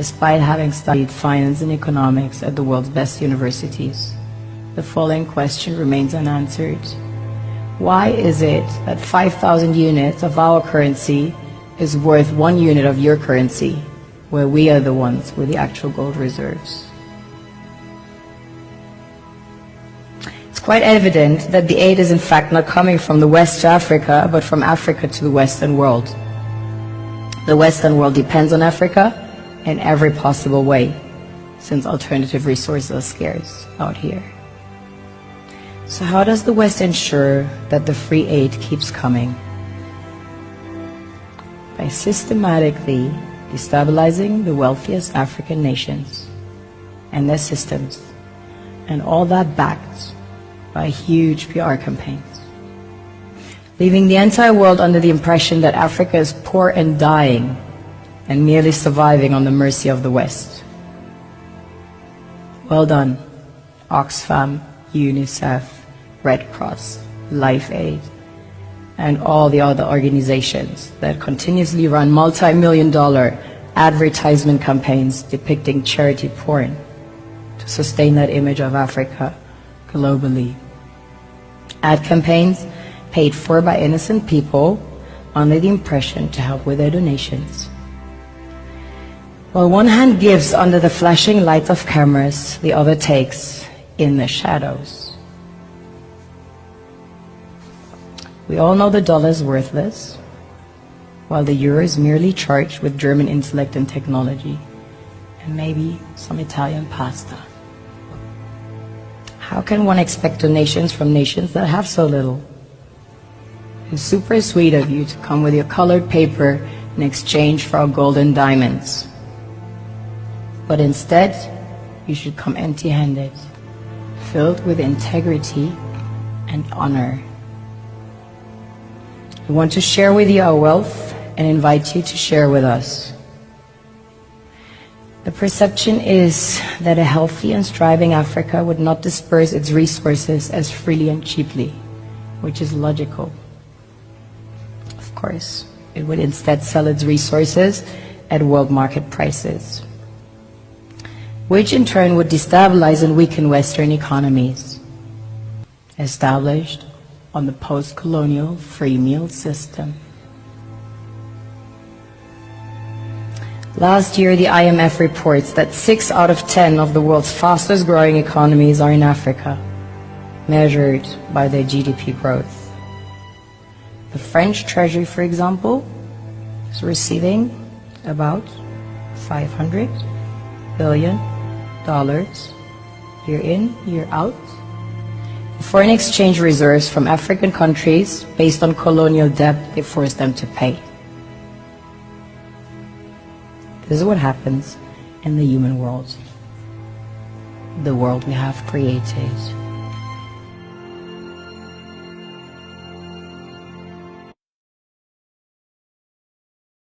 despite having studied finance and economics at the world's best universities. The following question remains unanswered. Why is it that 5,000 units of our currency is worth 1 unit of your currency, where we are the ones with the actual gold reserves? It's quite evident that the aid is in fact not coming from the West to Africa, but from Africa to the Western world. The Western world depends on Africa in every possible way, since alternative resources are scarce out here. So how does the West ensure that the free aid keeps coming? By systematically destabilizing the wealthiest African nations and their systems, and all that backed by huge PR campaigns, leaving the entire world under the impression that Africa is poor and dying and merely surviving on the mercy of the West. Well done, Oxfam, UNICEF, Red Cross, Life Aid, and all the other organizations that continuously run multi-million-dollar advertisement campaigns depicting charity porn to sustain that image of Africa globally. Ad campaigns paid for by innocent people under the impression to help with their donations. While one hand gives under the flashing lights of cameras, the other takes in the shadows. We all know the dollar is worthless, while the euro is merely charged with German intellect and technology, and maybe some Italian pasta. How can one expect donations from nations that have so little? It's super sweet of you to come with your colored paper in exchange for our gold and diamonds. But instead, you should come empty-handed, filled with integrity and honor. We want to share with you our wealth and invite you to share with us. The perception is that a healthy and striving Africa would not disperse its resources as freely and cheaply, which is logical. Of course, it would instead sell its resources at world market prices, which in turn would destabilize and weaken Western economies, established on the post-colonial free meal system. Last year, the IMF reports that 6 out of 10 of the world's fastest growing economies are in Africa, measured by their GDP growth. The French Treasury, for example, is receiving about $500 billion year in, year out, foreign exchange reserves from African countries based on colonial debt they forced them to pay. This is what happens in the human world, the world we have created.